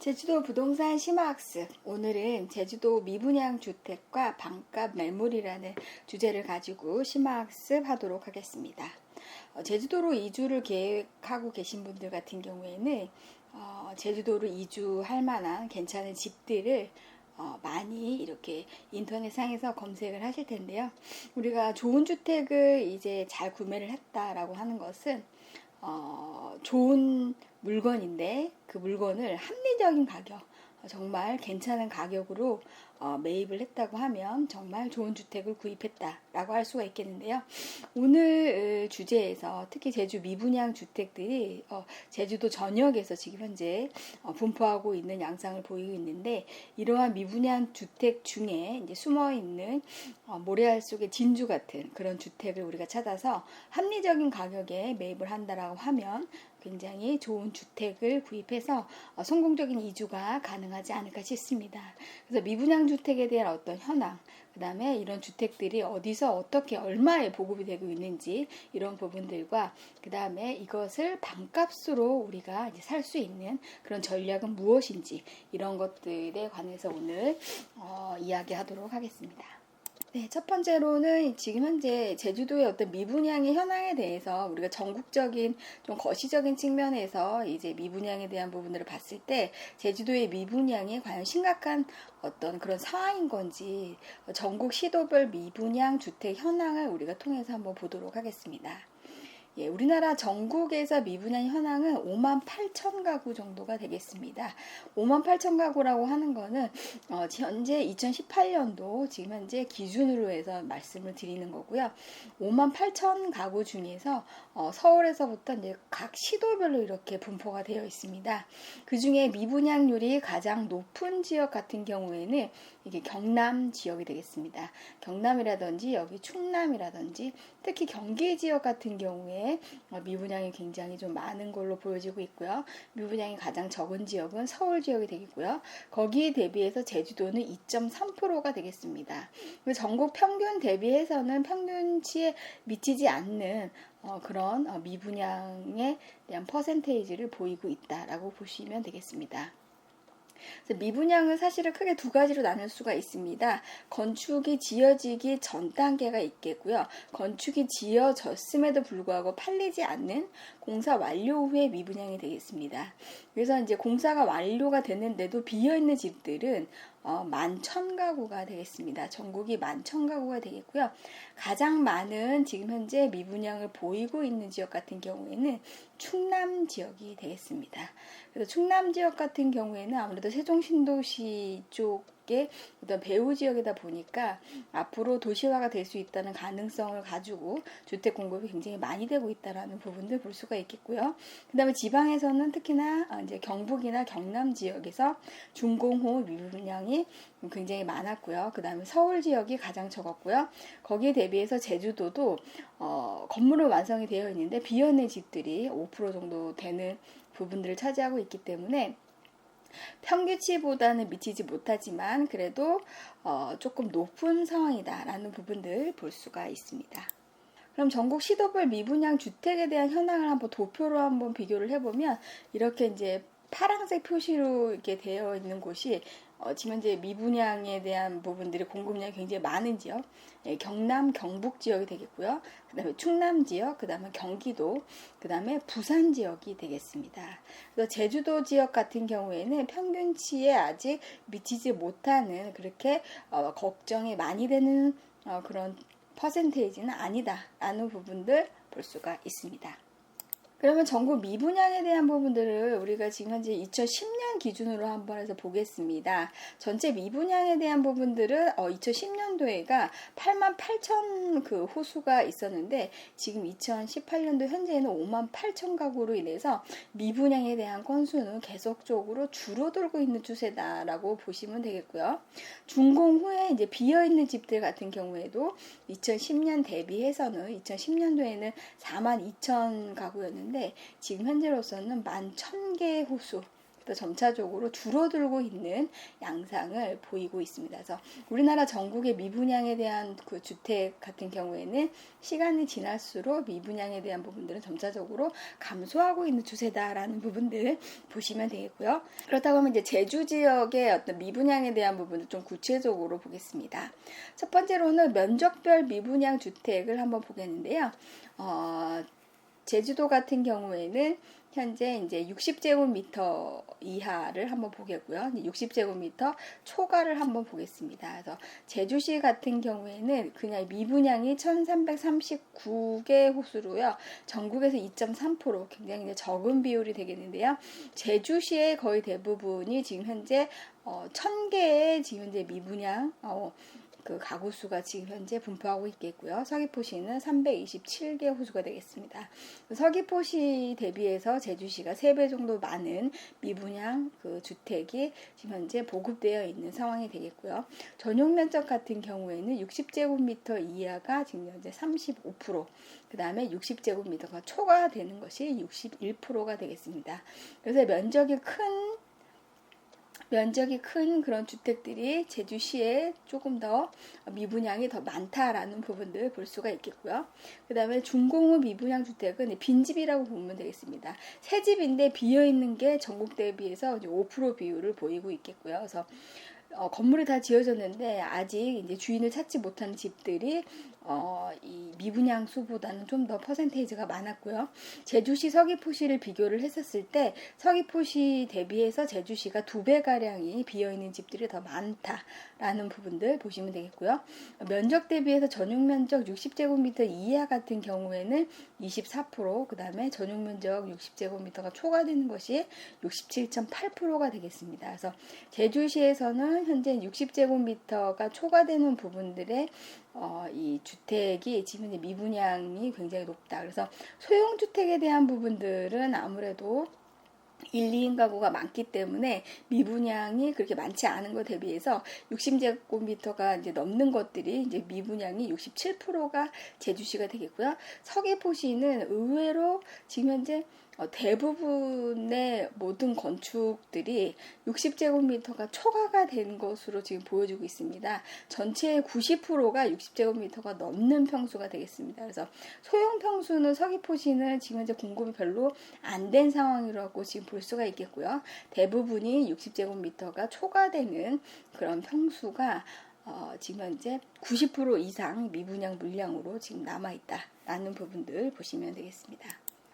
제주도 부동산 심화학습. 오늘은 제주도 미분양 주택과 반값 매물이라는 주제를 가지고 심화학습 하도록 하겠습니다. 제주도로 이주를 계획하고 계신 분들 같은 경우에는 제주도로 이주할 만한 괜찮은 집들을 많이 이렇게 인터넷상에서 검색을 하실 텐데요. 우리가 좋은 주택을 이제 잘 구매를 했다라고 하는 것은 좋은 물건인데 그 물건을 합리적인 가격, 정말 괜찮은 가격으로 매입을 했다고 하면 정말 좋은 주택을 구입했다라고 할 수가 있겠는데요. 오늘 주제에서 특히 제주 미분양 주택들이 제주도 전역에서 지금 현재 분포하고 있는 양상을 보이고 있는데, 이러한 미분양 주택 중에 이제 숨어 있는 모래알 속의 진주 같은 그런 주택을 우리가 찾아서 합리적인 가격에 매입을 한다라고 하면 굉장히 좋은 주택을 구입해서 성공적인 이주가 가능하지 않을까 싶습니다. 그래서 미분양 주택에 대한 어떤 현황, 그 다음에 이런 주택들이 어디서 어떻게 얼마에 보급이 되고 있는지, 이런 부분들과 그 다음에 이것을 반값으로 우리가 이제 살 수 있는 그런 전략은 무엇인지, 이런 것들에 관해서 오늘 이야기하도록 하겠습니다. 네, 첫 번째로는 지금 현재 제주도의 어떤 미분양의 현황에 대해서 우리가 전국적인 좀 거시적인 측면에서 이제 미분양에 대한 부분들을 봤을 때 제주도의 미분양이 과연 심각한 어떤 그런 상황인 건지, 전국 시도별 미분양 주택 현황을 우리가 통해서 한번 보도록 하겠습니다. 예, 우리나라 전국에서 미분양 현황은 58,000 가구 정도가 되겠습니다. 58,000 가구라고 하는 거는 현재 2018년도 지금 현재 기준으로 해서 말씀을 드리는 거고요. 58,000 가구 중에서 서울에서부터 이제 각 시도별로 이렇게 분포가 되어 있습니다. 그 중에 미분양률이 가장 높은 지역 같은 경우에는 이게 경남 지역이 되겠습니다. 경남이라든지 여기 충남이라든지 특히 경기 지역 같은 경우에 미분양이 굉장히 좀 많은 걸로 보여지고 있고요. 미분양이 가장 적은 지역은 서울 지역이 되겠고요. 거기에 대비해서 제주도는 2.3%가 되겠습니다. 전국 평균 대비해서는 평균치에 미치지 않는 그런 미분양에 대한 퍼센테이지를 보이고 있다라고 보시면 되겠습니다. 미분양은 사실은 크게 두 가지로 나눌 수가 있습니다. 건축이 지어지기 전 단계가 있겠고요. 건축이 지어졌음에도 불구하고 팔리지 않는 공사 완료 후에 미분양이 되겠습니다. 그래서 이제 공사가 완료가 됐는데도 비어있는 집들은 11,000가구가 되겠습니다. 전국이 11,000가구가 되겠고요. 가장 많은 지금 현재 미분양을 보이고 있는 지역 같은 경우에는 충남 지역이 되겠습니다. 그래서 충남 지역 같은 경우에는 아무래도 세종신도시 쪽에 어떤 배후 지역이다 보니까 앞으로 도시화가 될 수 있다는 가능성을 가지고 주택 공급이 굉장히 많이 되고 있다라는 부분들 볼 수가 있겠고요. 그 다음에 지방에서는 특히나 이제 경북이나 경남 지역에서 준공후 미분양이 굉장히 많았고요. 그 다음에 서울 지역이 가장 적었고요. 거기에 대비해서 제주도도 건물은 완성이 되어 있는데 비어있는 집들이 5% 정도 되는 부분들을 차지하고 있기 때문에 평균치보다는 미치지 못하지만 그래도 조금 높은 상황이다라는 부분들 볼 수가 있습니다. 그럼 전국 시도별 미분양 주택에 대한 현황을 한번 도표로 한번 비교를 해보면, 이렇게 이제 파란색 표시로 이렇게 되어 있는 곳이 지금 현재 미분양에 대한 부분들이 공급량이 굉장히 많은 지역, 경남, 경북 지역이 되겠고요. 그 다음에 충남 지역, 그 다음에 경기도, 그 다음에 부산 지역이 되겠습니다. 그래서 제주도 지역 같은 경우에는 평균치에 아직 미치지 못하는, 그렇게 걱정이 많이 되는 그런 퍼센테이지는 아니다라는 부분들 볼 수가 있습니다. 그러면 전국 미분양에 대한 부분들을 우리가 지금 현재 2010년 기준으로 한번 해서 보겠습니다. 전체 미분양에 대한 부분들은 2010년도에가 88,000 그 호수가 있었는데, 지금 2018년도 현재에는 58,000 가구로 인해서 미분양에 대한 건수는 계속적으로 줄어들고 있는 추세다라고 보시면 되겠고요. 준공 후에 이제 비어 있는 집들 같은 경우에도 2010년 대비해서는 2010년도에는 42,000 가구였는데 지금 현재로서는 11,000개 호수, 점차적으로 줄어들고 있는 양상을 보이고 있습니다. 그래서 우리나라 전국의 미분양에 대한 그 주택 같은 경우에는 시간이 지날수록 미분양에 대한 부분들은 점차적으로 감소하고 있는 추세다라는 부분들 보시면 되겠고요. 그렇다고 하면 이제 제주 지역의 어떤 미분양에 대한 부분을 좀 구체적으로 보겠습니다. 첫 번째로는 면적별 미분양 주택을 한번 보겠는데요. 제주도 같은 경우에는 현재 이제 60제곱미터 이하를 한번 보겠고요. 60제곱미터 초과를 한번 보겠습니다. 그래서 제주시 같은 경우에는 그냥 미분양이 1339개 호수로요. 전국에서 2.3% 굉장히 이제 적은 비율이 되겠는데요. 제주시의 거의 대부분이 지금 현재 1000개의 지금 현재 미분양 그 가구 수가 지금 현재 분포하고 있겠고요. 서귀포시는 327개 호수가 되겠습니다. 서귀포시 대비해서 제주시가 3배 정도 많은 미분양 그 주택이 지금 현재 보급되어 있는 상황이 되겠고요. 전용 면적 같은 경우에는 60제곱미터 이하가 지금 현재 35%, 그 다음에 60제곱미터가 초과되는 것이 61%가 되겠습니다. 그래서 면적이 큰 그런 주택들이 제주시에 조금 더 미분양이 더 많다라는 부분들 볼 수가 있겠고요. 그 다음에 중공업 미분양 주택은 빈집이라고 보면 되겠습니다. 새 집인데 비어있는 게 전국 대비해서 5% 비율을 보이고 있겠고요. 그래서 건물이 다 지어졌는데 아직 이제 주인을 찾지 못한 집들이 이 미분양 수보다는 좀 더 퍼센테이지가 많았고요. 제주시 서귀포시를 비교를 했었을 때 서귀포시 대비해서 제주시가 2배가량이 비어있는 집들이 더 많다라는 부분들 보시면 되겠고요. 면적 대비해서 전용 면적 60제곱미터 이하 같은 경우에는 24%, 그 다음에 전용 면적 60제곱미터가 초과되는 것이 67.8%가 되겠습니다. 그래서 제주시에서는 현재 60제곱미터가 초과되는 부분들의 이 주택이 지금 미분양이 굉장히 높다. 그래서 소형주택에 대한 부분들은 아무래도 1, 2인 가구가 많기 때문에 미분양이 그렇게 많지 않은 것 대비해서 60제곱미터가 이제 넘는 것들이 이제 미분양이 67%가 제주시가 되겠고요. 서귀포시는 의외로 지금 현재 대부분의 모든 건축들이 60제곱미터가 초과가 된 것으로 지금 보여지고 있습니다. 전체의 90%가 60제곱미터가 넘는 평수가 되겠습니다. 그래서 소형 평수는 서귀포시는 지금 현재 공급이 별로 안 된 상황이라고 지금 볼 수가 있겠고요. 대부분이 60제곱미터가 초과되는 그런 평수가 지금 현재 90% 이상 미분양 물량으로 지금 남아있다라는 부분들 보시면 되겠습니다.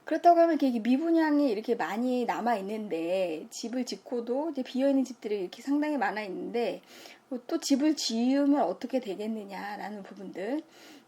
그렇다고 하면 이렇게 미분양이 이렇게 많이 남아 있는데 집을 짓고도 이제 비어있는 집들이 이렇게 상당히 많아 있는데 또 집을 지으면 어떻게 되겠느냐라는 부분들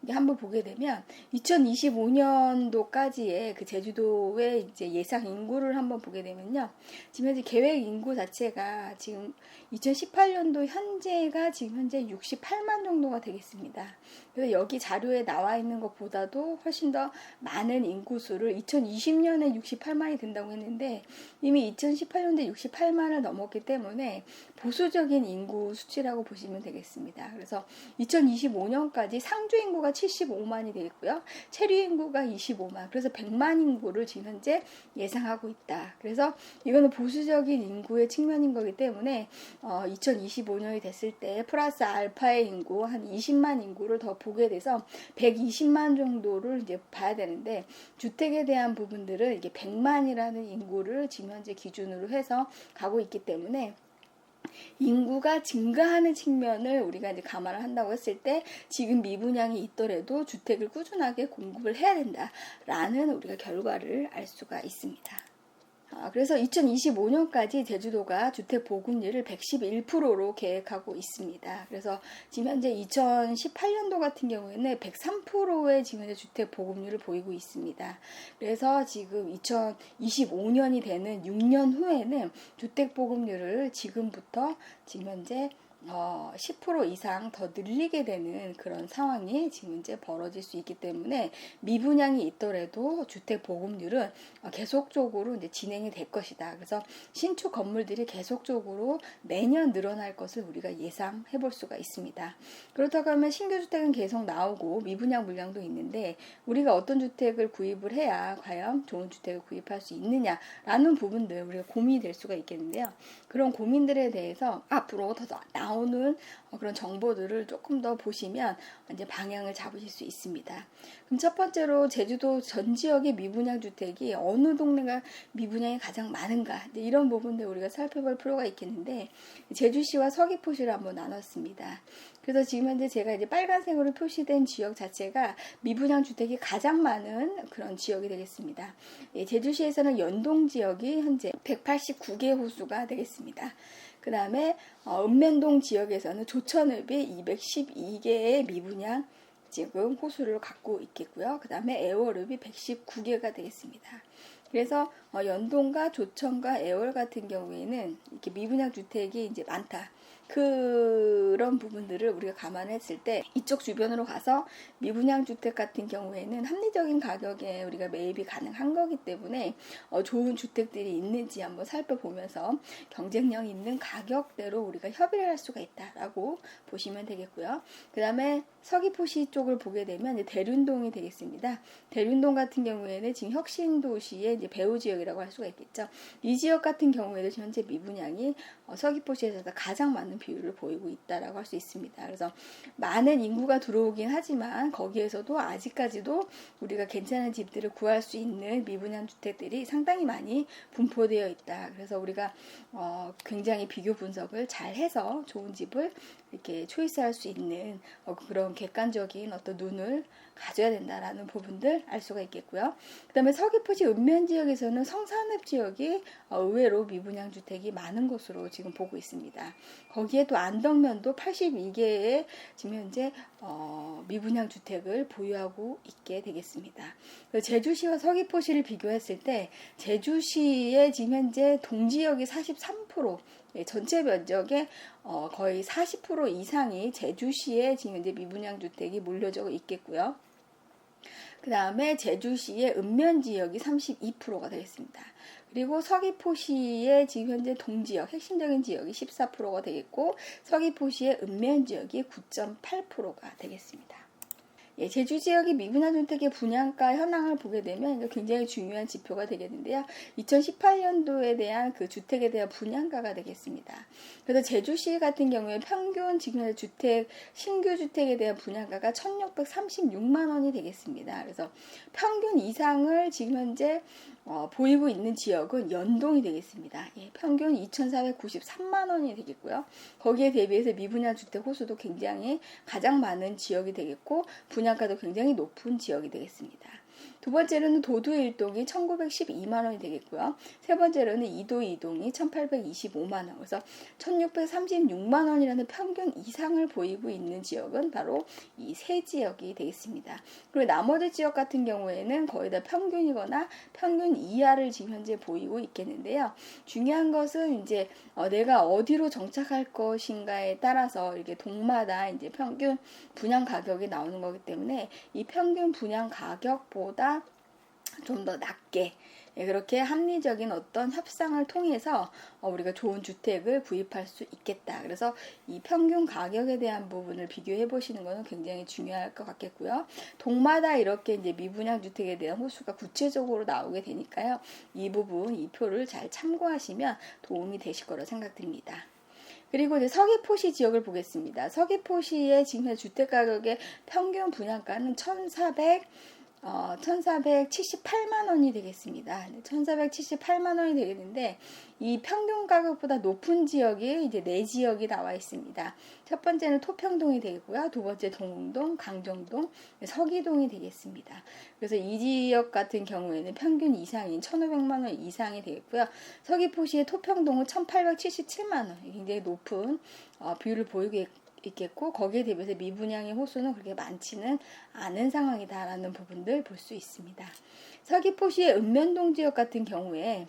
한번 보게 되면 2025년도까지의 그 제주도의 이제 예상 인구를 한번 보게 되면요. 지금 현재 계획 인구 자체가 지금 2018년도 현재가 지금 현재 68만 정도가 되겠습니다. 그래서 여기 자료에 나와 있는 것보다도 훨씬 더 많은 인구수를 2020년에 68만이 된다고 했는데 이미 2018년도에 68만을 넘었기 때문에 보수적인 인구 수치라고 보시면 되겠습니다. 그래서 2025년까지 상주 인구가 75만이 되겠고요. 체류 인구가 25만. 그래서 100만 인구를 지금 현재 예상하고 있다. 그래서 이거는 보수적인 인구의 측면인 거기 때문에 2025년이 됐을 때 플러스 알파의 인구 한 20만 인구를 더 보게 돼서 120만 정도를 이제 봐야 되는데 주택에 대한 부분들은 이게 100만이라는 인구를 지금 현재 기준으로 해서 가고 있기 때문에 인구가 증가하는 측면을 우리가 이제 감안을 한다고 했을 때 지금 미분양이 있더라도 주택을 꾸준하게 공급을 해야 된다라는 우리가 결과를 알 수가 있습니다. 그래서 2025년까지 제주도가 주택 보급률을 111%로 계획하고 있습니다. 그래서 지금 현재 2018년도 같은 경우에는 103%의 지금 현재 주택 보급률을 보이고 있습니다. 그래서 지금 2025년이 되는 6년 후에는 주택 보급률을 지금부터 지금 현재 10% 이상 더 늘리게 되는 그런 상황이 지금 이제 벌어질 수 있기 때문에 미분양이 있더라도 주택 보급률은 계속적으로 이제 진행이 될 것이다. 그래서 신축 건물들이 계속적으로 매년 늘어날 것을 우리가 예상해 볼 수가 있습니다. 그렇다고 하면 신규 주택은 계속 나오고 미분양 물량도 있는데 우리가 어떤 주택을 구입을 해야 과연 좋은 주택을 구입할 수 있느냐라는 부분들 우리가 고민이 될 수가 있겠는데요. 그런 고민들에 대해서 앞으로 더 나오는 그런 정보들을 조금 더 보시면 이제 방향을 잡으실 수 있습니다. 그럼 첫 번째로 제주도 전 지역의 미분양 주택이 어느 동네가 미분양이 가장 많은가 이런 부분들 우리가 살펴볼 필요가 있겠는데 제주시와 서귀포시를 한번 나눴습니다. 그래서 지금 현재 제가 이제 빨간색으로 표시된 지역 자체가 미분양 주택이 가장 많은 그런 지역이 되겠습니다. 제주시에서는 연동 지역이 현재 189개 호수가 되겠습니다. 그 다음에 읍면동 지역에서는 조천읍이 212개의 미분양 지금 호수를 갖고 있겠고요. 그 다음에 애월읍이 119개가 되겠습니다. 그래서 연동과 조천과 애월 같은 경우에는 이렇게 미분양 주택이 이제 많다. 그런 부분들을 우리가 감안했을 때 이쪽 주변으로 가서 미분양 주택 같은 경우에는 합리적인 가격에 우리가 매입이 가능한 거기 때문에 좋은 주택들이 있는지 한번 살펴보면서 경쟁력 있는 가격대로 우리가 협의를 할 수가 있다라고 보시면 되겠고요. 그 다음에 서귀포시 쪽을 보게 되면 이제 대륜동이 되겠습니다. 대륜동 같은 경우에는 지금 혁신도시의 이제 배후 지역이라고 할 수가 있겠죠. 이 지역 같은 경우에도 현재 미분양이 서귀포시에서 가장 많은 비율을 보이고 있다라고 할 수 있습니다. 그래서 많은 인구가 들어오긴 하지만 거기에서도 아직까지도 우리가 괜찮은 집들을 구할 수 있는 미분양 주택들이 상당히 많이 분포되어 있다. 그래서 우리가 굉장히 비교 분석을 잘 해서 좋은 집을 이렇게 초이스할 수 있는 그런 객관적인 어떤 눈을 가져야 된다라는 부분들 알 수가 있겠고요. 그 다음에 서귀포시 읍면 지역에서는 성산읍 지역이 의외로 미분양 주택이 많은 것으로 지금 보고 있습니다. 거기에 또 안덕면도 82개의 지금 현재 미분양 주택을 보유하고 있게 되겠습니다. 제주시와 서귀포시를 비교했을 때 제주시의 지금 현재 동지역이 43%, 전체 면적의 거의 40% 이상이 제주시에 지금 현재 미분양 주택이 몰려져 있겠고요. 그 다음에 제주시의 읍면 지역이 32%가 되겠습니다. 그리고 서귀포시의 지금 현재 동지역, 핵심적인 지역이 14%가 되겠고 서귀포시의 읍면 지역이 9.8%가 되겠습니다. 제주 지역의 미분양 주택의 분양가 현황을 보게 되면 굉장히 중요한 지표가 되겠는데요. 2018년도에 대한 그 주택에 대한 분양가가 되겠습니다. 그래서 제주시 같은 경우에 평균 지금 주택, 신규 주택에 대한 분양가가 1,636만 원이 되겠습니다. 그래서 평균 이상을 지금 현재 보이고 있는 지역은 연동이 되겠습니다. 평균 2,493만 원이 되겠고요. 거기에 대비해서 미분양 주택 호수도 굉장히 가장 많은 지역이 되겠고 분양가도 굉장히 높은 지역이 되겠습니다. 두 번째로는 도도 1동이 1,912만 원이 되겠고요. 세 번째로는 이도 2동이 1,825만 원. 그래서 1,636만 원이라는 평균 이상을 보이고 있는 지역은 바로 이 세 지역이 되겠습니다. 그리고 나머지 지역 같은 경우에는 거의 다 평균이거나 평균 이하를 지금 현재 보이고 있겠는데요. 중요한 것은 이제 내가 어디로 정착할 것인가에 따라서 이렇게 동마다 이제 평균 분양 가격이 나오는 거기 때문에 이 평균 분양 가격보다 좀 더 낮게 그렇게 합리적인 어떤 협상을 통해서 우리가 좋은 주택을 구입할 수 있겠다. 그래서 이 평균 가격에 대한 부분을 비교해 보시는 것은 굉장히 중요할 것 같겠고요. 동마다 이렇게 이제 미분양 주택에 대한 호수가 구체적으로 나오게 되니까요. 이 부분, 이 표를 잘 참고하시면 도움이 되실 거로 생각됩니다. 그리고 이제 서귀포시 지역을 보겠습니다. 서귀포시의 지금 주택 가격의 평균 분양가는 1,478만 원이 되겠습니다. 1,478만 원이 되겠는데 이 평균 가격보다 높은 지역이 이제 4지역이 나와 있습니다. 첫 번째는 토평동이 되고요. 두 번째 동웅동, 강정동, 서기동이 되겠습니다. 그래서 이 지역 같은 경우에는 평균 이상인 1,500만 원 이상이 되겠고요. 서귀포시의 토평동은 1,877만 원, 굉장히 높은 비율을 보이고 있겠고 거기에 대비해서 미분양의 호수는 그렇게 많지는 않은 상황이다라는 부분들 볼 수 있습니다. 서귀포시의 읍면동 지역 같은 경우에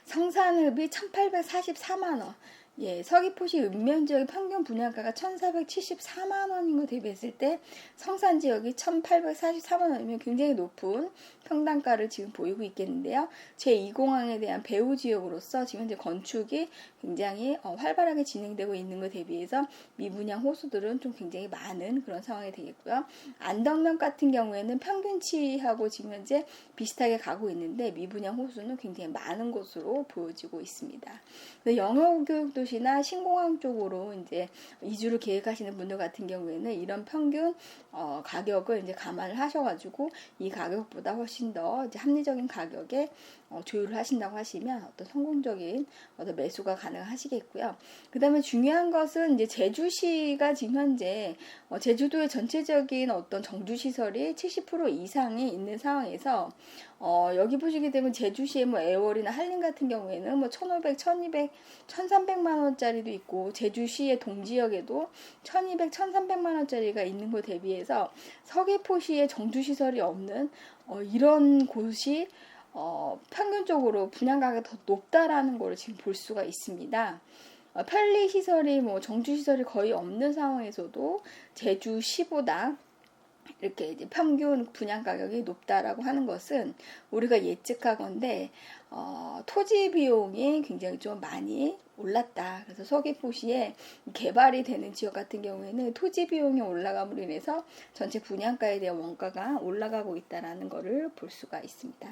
성산읍이 1,844만 원, 예, 서귀포시 읍면 지역의 평균 분양가가 1,474만 원인 거 대비했을 때 성산 지역이 1,844만 원이면 굉장히 높은 평당가를 지금 보이고 있겠는데요. 제2공항에 대한 배후 지역으로서 지금 현재 건축이 굉장히 활발하게 진행되고 있는 것 대비해서 미분양 호수들은 좀 굉장히 많은 그런 상황이 되겠고요. 안덕면 같은 경우에는 평균치하고 지금 현재 비슷하게 가고 있는데 미분양 호수는 굉장히 많은 것으로 보여지고 있습니다. 영어교육도시나 신공항 쪽으로 이제 이주를 계획하시는 분들 같은 경우에는 이런 평균 가격을 이제 감안을 하셔가지고 이 가격보다 훨씬 더 이제 합리적인 가격에 조율을 하신다고 하시면 어떤 성공적인 어떤 매수가 가능하시겠고요. 그 다음에 중요한 것은 이제 제주시가 지금 현재 제주도의 전체적인 어떤 정주시설이 70% 이상이 있는 상황에서 여기 보시게 되면 제주시의 뭐 애월이나 한림 같은 경우에는 뭐 1,500, 1,200, 1,300만 원짜리도 있고 제주시의 동지역에도 1,200, 1,300만 원짜리가 있는 것 대비해서 서귀포시의 정주시설이 없는 이런 곳이 평균적으로 분양가가 더 높다라는 걸 지금 볼 수가 있습니다. 편리시설이 뭐 정주시설이 거의 없는 상황에서도 제주시보다 이렇게 이제 평균 분양 가격이 높다라고 하는 것은 우리가 예측하건대 토지 비용이 굉장히 좀 많이 올랐다. 그래서 서귀포시에 개발이 되는 지역 같은 경우에는 토지 비용이 올라감으로 인해서 전체 분양가에 대한 원가가 올라가고 있다라는 것을 볼 수가 있습니다.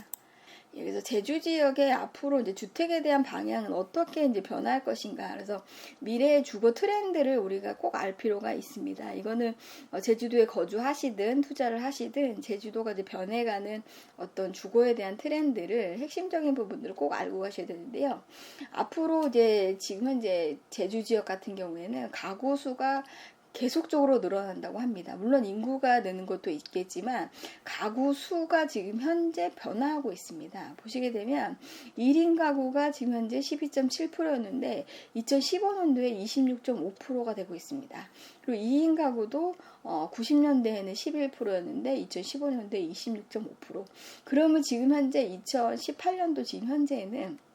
그래서 제주 지역의 앞으로 이제 주택에 대한 방향은 어떻게 이제 변할 것인가. 그래서 미래의 주거 트렌드를 우리가 꼭 알 필요가 있습니다. 이거는 제주도에 거주하시든 투자를 하시든 제주도가 이제 변해가는 어떤 주거에 대한 트렌드를 핵심적인 부분들을 꼭 알고 가셔야 되는데요. 앞으로 이제 지금 현재 제주 지역 같은 경우에는 가구 수가 계속적으로 늘어난다고 합니다. 물론 인구가 느는 것도 있겠지만 가구 수가 지금 현재 변화하고 있습니다. 보시게 되면 1인 가구가 지금 현재 12.7%였는데 2015년도에 26.5%가 되고 있습니다. 그리고 2인 가구도 90년대에는 11%였는데 2015년도에 26.5%. 그러면 지금 현재 2018년도 지금 현재에는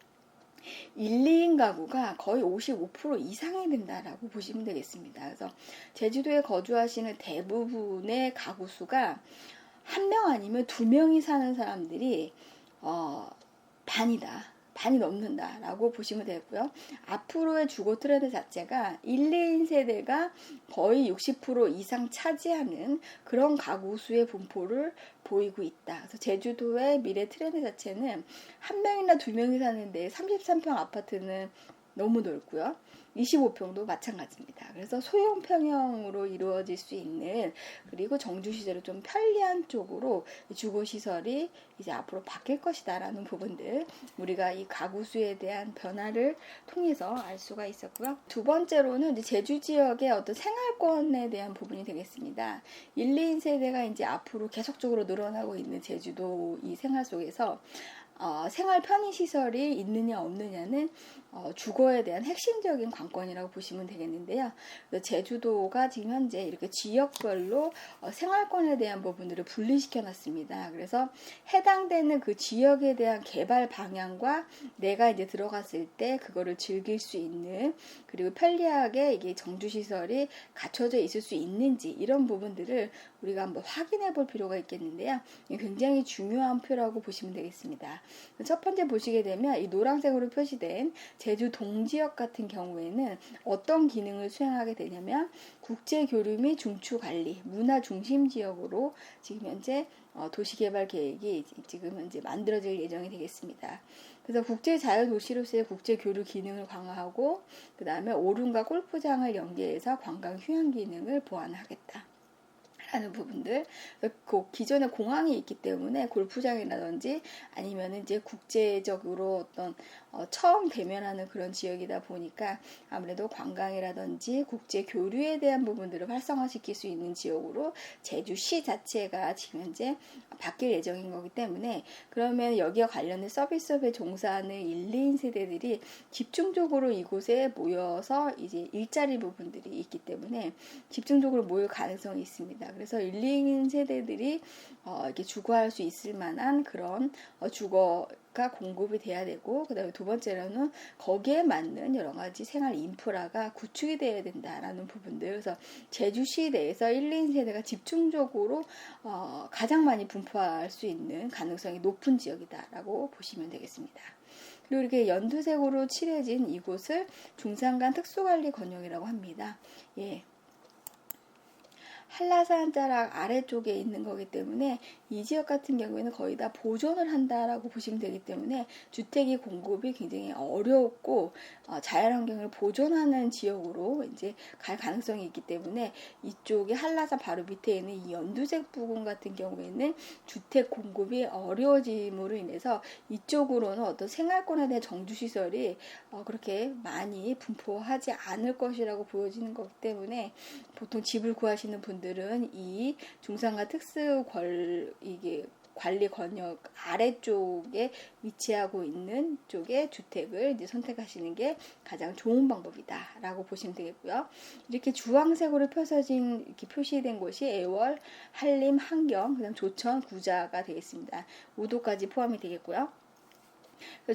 1, 2인 가구가 거의 55% 이상이 된다라고 보시면 되겠습니다. 그래서 제주도에 거주하시는 대부분의 가구 수가 한 명 아니면 2명이 사는 사람들이 반이 넘는다라고 보시면 되고요. 앞으로의 주거 트렌드 자체가 1, 2인 세대가 거의 60% 이상 차지하는 그런 가구 수의 분포를 보이고 있다. 그래서 제주도의 미래 트렌드 자체는 한 명이나 2명이 사는데 33평 아파트는 너무 넓고요. 25평도 마찬가지입니다. 그래서 소형 평형으로 이루어질 수 있는, 그리고 정주시설이 좀 편리한 쪽으로 주거시설이 이제 앞으로 바뀔 것이다라는 부분들, 우리가 이 가구수에 대한 변화를 통해서 알 수가 있었고요. 두 번째로는 이제 제주 지역의 어떤 생활권에 대한 부분이 되겠습니다. 1, 2인 세대가 이제 앞으로 계속적으로 늘어나고 있는 제주도 이 생활 속에서 생활 편의시설이 있느냐 없느냐는 주거에 대한 핵심적인 관건이라고 보시면 되겠는데요. 제주도가 지금 현재 이렇게 지역별로 생활권에 대한 부분들을 분리시켜 놨습니다. 그래서 해당되는 그 지역에 대한 개발 방향과 내가 이제 들어갔을 때 그거를 즐길 수 있는, 그리고 편리하게 이게 정주시설이 갖춰져 있을 수 있는지, 이런 부분들을 우리가 한번 확인해 볼 필요가 있겠는데요. 굉장히 중요한 표라고 보시면 되겠습니다. 첫 번째 보시게 되면 이 노란색으로 표시된 제주 동지역 같은 경우에는 어떤 기능을 수행하게 되냐면 국제교류 및 중추관리, 문화중심지역으로 지금 현재 도시개발 계획이 지금 현재 만들어질 예정이 되겠습니다. 그래서 국제자율도시로서의 국제교류 기능을 강화하고, 그 다음에 오름과 골프장을 연계해서 관광 휴양 기능을 보완하겠다 하는 부분들. 그 기존에 공항이 있기 때문에 골프장이라든지 아니면 이제 국제적으로 어떤 처음 대면하는 그런 지역이다 보니까 아무래도 관광이라든지 국제 교류에 대한 부분들을 활성화시킬 수 있는 지역으로 제주시 자체가 지금 현재 바뀔 예정인 거기 때문에, 그러면 여기와 관련된 서비스업에 종사하는 1, 2인 세대들이 집중적으로 이곳에 모여서 이제 일자리 부분들이 있기 때문에 집중적으로 모일 가능성이 있습니다. 그래서 그래서 1, 2인 세대들이 이렇게 주거할 수 있을 만한 그런 주거가 공급이 돼야 되고, 그다음에 두 번째로는 거기에 맞는 여러 가지 생활 인프라가 구축이 돼야 된다라는 부분들. 그래서 제주시 내에서 1, 2인 세대가 집중적으로 가장 많이 분포할 수 있는 가능성이 높은 지역이다라고 보시면 되겠습니다. 그리고 이렇게 연두색으로 칠해진 이곳을 중산간 특수관리 권역이라고 합니다. 예. 한라산 자락 아래쪽에 있는 거기 때문에 이 지역 같은 경우에는 거의 다 보존을 한다라고 보시면 되기 때문에 주택이 공급이 굉장히 어렵고 자연환경을 보존하는 지역으로 이제 갈 가능성이 있기 때문에 이쪽에 한라산 바로 밑에 있는 이 연두색 부분 같은 경우에는 주택 공급이 어려워짐으로 인해서 이쪽으로는 어떤 생활권에 대한 정주시설이 그렇게 많이 분포하지 않을 것이라고 보여지는 거기 때문에 보통 집을 구하시는 분들은 이 중산간 이게 관리 권역 아래쪽에 위치하고 있는 쪽의 주택을 이제 선택하시는 게 가장 좋은 방법이다라고 보시면 되겠고요. 이렇게 주황색으로 이렇게 표시된 곳이 애월, 한림, 한경, 그다음 조천, 구자가 되겠습니다. 우도까지 포함이 되겠고요.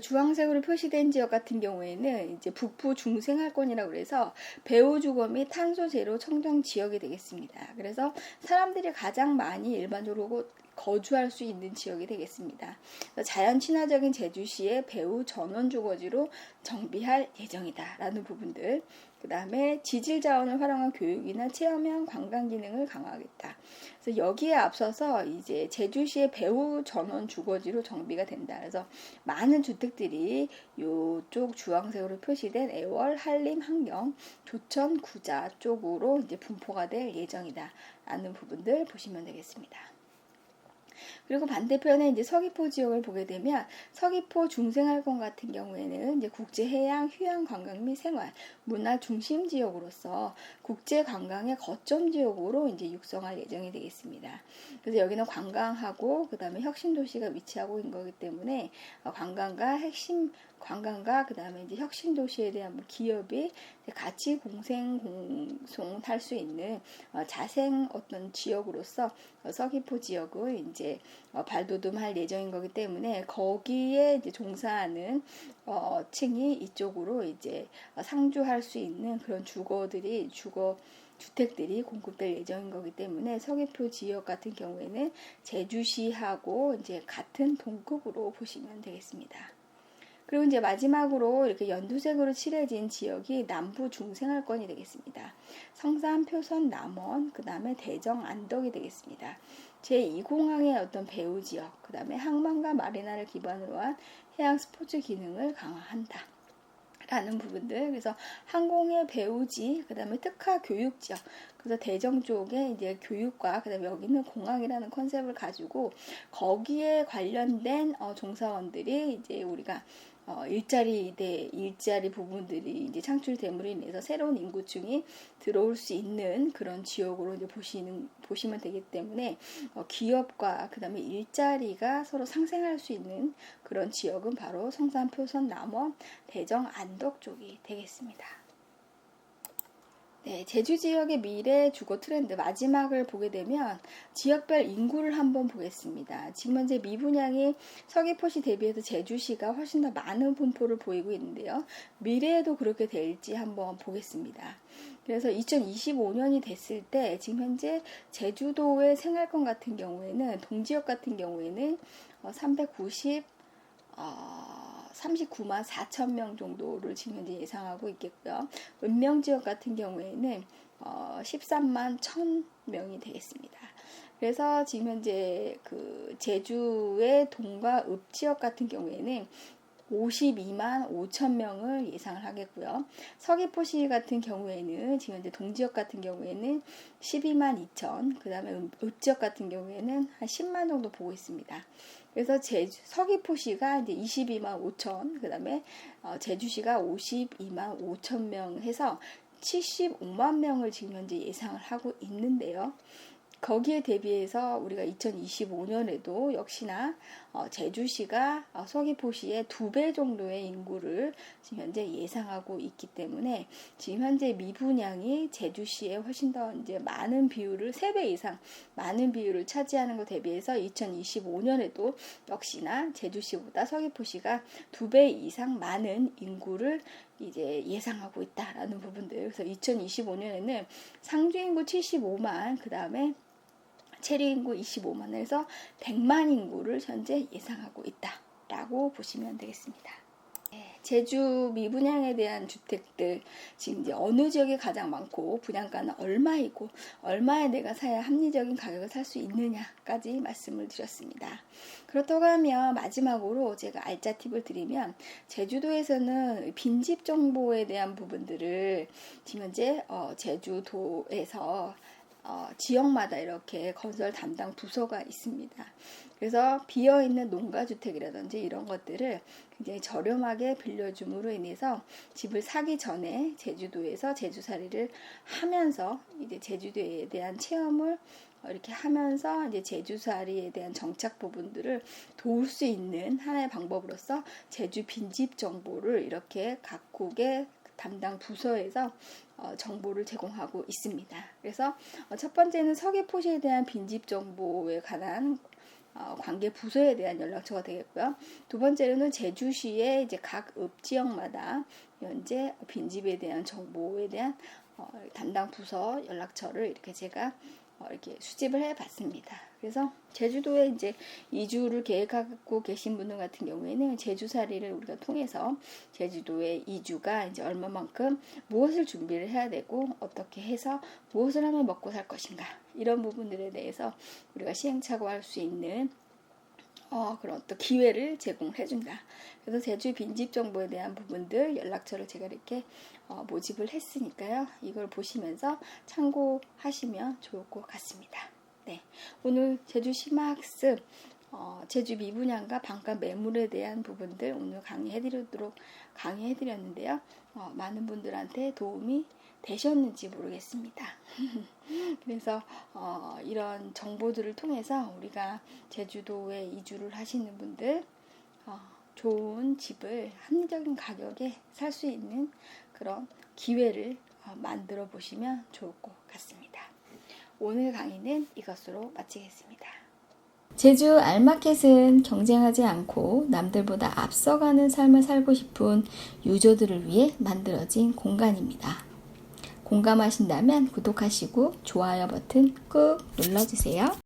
주황색으로 표시된 지역 같은 경우에는 이제 북부 중생활권이라고 그래서 배후주거 및 탄소 제로 청정 지역이 되겠습니다. 그래서 사람들이 가장 많이 일반적으로 거주할 수 있는 지역이 되겠습니다. 자연 친화적인 제주시의 배후 전원 주거지로 정비할 예정이다라는 부분들. 그 다음에 지질 자원을 활용한 교육이나 체험형 관광 기능을 강화하겠다. 그래서 여기에 앞서서 이제 제주시의 배후 전원 주거지로 정비가 된다. 그래서 많은 주택들이 이쪽 주황색으로 표시된 애월, 한림, 한경, 조천, 구자 쪽으로 이제 분포가 될 예정이다라는 부분들 보시면 되겠습니다. 그리고 반대편에 이제 서귀포 지역을 보게 되면 서귀포 중생활권 같은 경우에는 이제 국제해양, 휴양 관광 및 생활, 문화 중심 지역으로서 국제 관광의 거점 지역으로 이제 육성할 예정이 되겠습니다. 그래서 여기는 관광하고 그다음에 혁신 도시가 위치하고 있는 거기 때문에 관광과 그다음에 이제 혁신 도시에 대한 기업이 같이 공송할 수 있는 자생 어떤 지역으로서 서귀포 지역을 이제 발돋움할 예정인 거기 때문에 거기에 이제 종사하는 층이 이쪽으로 이제 상주할 수 있는 그런 주택들이 공급될 예정인 거기 때문에 서귀포 지역 같은 경우에는 제주시하고 이제 같은 동급으로 보시면 되겠습니다. 그리고 이제 마지막으로 이렇게 연두색으로 칠해진 지역이 남부 중생활권이 되겠습니다. 성산, 표선, 남원, 그 다음에 대정, 안덕이 되겠습니다. 제2공항의 어떤 배후 지역, 그 다음에 항만과 마리나를 기반으로 한 해양 스포츠 기능을 강화한다. 라는 부분들. 그래서 항공의 배후지, 그 다음에 특화 교육 지역. 그래서 대정 쪽에 이제 교육과 그다음에 여기는 공항이라는 컨셉을 가지고 거기에 관련된 종사원들이 이제 우리가 일자리 부분들이 이제 창출됨으로 인해서 새로운 인구층이 들어올 수 있는 그런 지역으로 이제 보시면 되기 때문에 기업과 그다음에 일자리가 서로 상생할 수 있는 그런 지역은 바로 성산, 표선, 남원, 대정, 안덕 쪽이 되겠습니다. 네, 제주 지역의 미래 주거 트렌드 마지막을 보게 되면 지역별 인구를 한번 보겠습니다. 지금 현재 미분양이 서귀포시 대비해서 제주시가 훨씬 더 많은 분포를 보이고 있는데요. 미래에도 그렇게 될지 한번 보겠습니다. 그래서 2025년이 됐을 때 지금 현재 제주도의 생활권 같은 경우에는 동지역 같은 경우에는 39만 4천 명 정도를 지금 현재 예상하고 있겠고요. 읍명지역 같은 경우에는 13만 1천 명이 되겠습니다. 그래서 지금 현재 그 제주의 동과 읍지역 같은 경우에는 52만 5천 명을 예상을 하겠고요. 서귀포시 같은 경우에는 지금 현재 동지역 같은 경우에는 12만 2천, 그 다음에 읍지역 같은 경우에는 한 10만 정도 보고 있습니다. 그래서 서귀포시가 이제 22만 5천, 그 다음에 제주시가 52만 5천 명 해서 75만 명을 지금 현재 예상을 하고 있는데요. 거기에 대비해서 우리가 2025년에도 역시나 제주시가 서귀포시의 2배 정도의 인구를 지금 현재 예상하고 있기 때문에 지금 현재 미분양이 제주시에 훨씬 더 이제 많은 비율을 3배 이상 많은 비율을 차지하는 것 대비해서 2025년에도 역시나 제주시보다 서귀포시가 2배 이상 많은 인구를 이제 예상하고 있다라는 부분들. 그래서 2025년에는 상주인구 75만, 그 다음에 체류인구 25만에서 100만 인구를 현재 예상하고 있다라고 보시면 되겠습니다. 제주 미분양에 대한 주택들, 지금 이제 어느 지역에 가장 많고 분양가는 얼마이고 얼마에 내가 사야 합리적인 가격을 살 수 있느냐까지 말씀을 드렸습니다. 그렇다고 하면 마지막으로 제가 알짜 팁을 드리면, 제주도에서는 빈집 정보에 대한 부분들을 지금 현재 제주도에서 지역마다 이렇게 건설 담당 부서가 있습니다. 그래서 비어있는 농가주택이라든지 이런 것들을 굉장히 저렴하게 빌려줌으로 인해서 집을 사기 전에 제주도에서 제주살이를 하면서 이제 제주도에 대한 체험을 이렇게 하면서 이제 제주살이에 대한 정착 부분들을 도울 수 있는 하나의 방법으로서 제주 빈집 정보를 이렇게 각국의 담당 부서에서 정보를 제공하고 있습니다. 그래서 첫 번째는 서귀포시에 대한 빈집 정보에 관한 관계 부서에 대한 연락처가 되겠고요. 두 번째로는 제주시의 이제 각 읍지역마다 현재 빈집에 대한 정보에 대한 담당 부서 연락처를 이렇게 제가 이렇게 수집을 해봤습니다. 그래서 제주도에 이제 이주를 계획하고 계신 분들 같은 경우에는 제주살이를 우리가 통해서 제주도의 이주가 이제 얼마만큼 무엇을 준비를 해야 되고 어떻게 해서 무엇을 하면 먹고 살 것인가, 이런 부분들에 대해서 우리가 시행착오할 수 있는 그런 어떤 기회를 제공을 해준다. 그래서 제주 빈집 정보에 대한 부분들 연락처를 제가 이렇게 모집을 했으니까요. 이걸 보시면서 참고하시면 좋을 것 같습니다. 네, 오늘 제주 심화학습 제주 미분양과 반가 매물에 대한 부분들 오늘 강의해드렸는데요. 많은 분들한테 도움이 되셨는지 모르겠습니다. 그래서 이런 정보들을 통해서 우리가 제주도에 이주를 하시는 분들 좋은 집을 합리적인 가격에 살 수 있는 그런 기회를 만들어 보시면 좋을 것 같습니다. 오늘 강의는 이것으로 마치겠습니다. 제주 알마켓은 경쟁하지 않고 남들보다 앞서가는 삶을 살고 싶은 유저들을 위해 만들어진 공간입니다. 공감하신다면 구독하시고 좋아요 버튼 꾹 눌러주세요.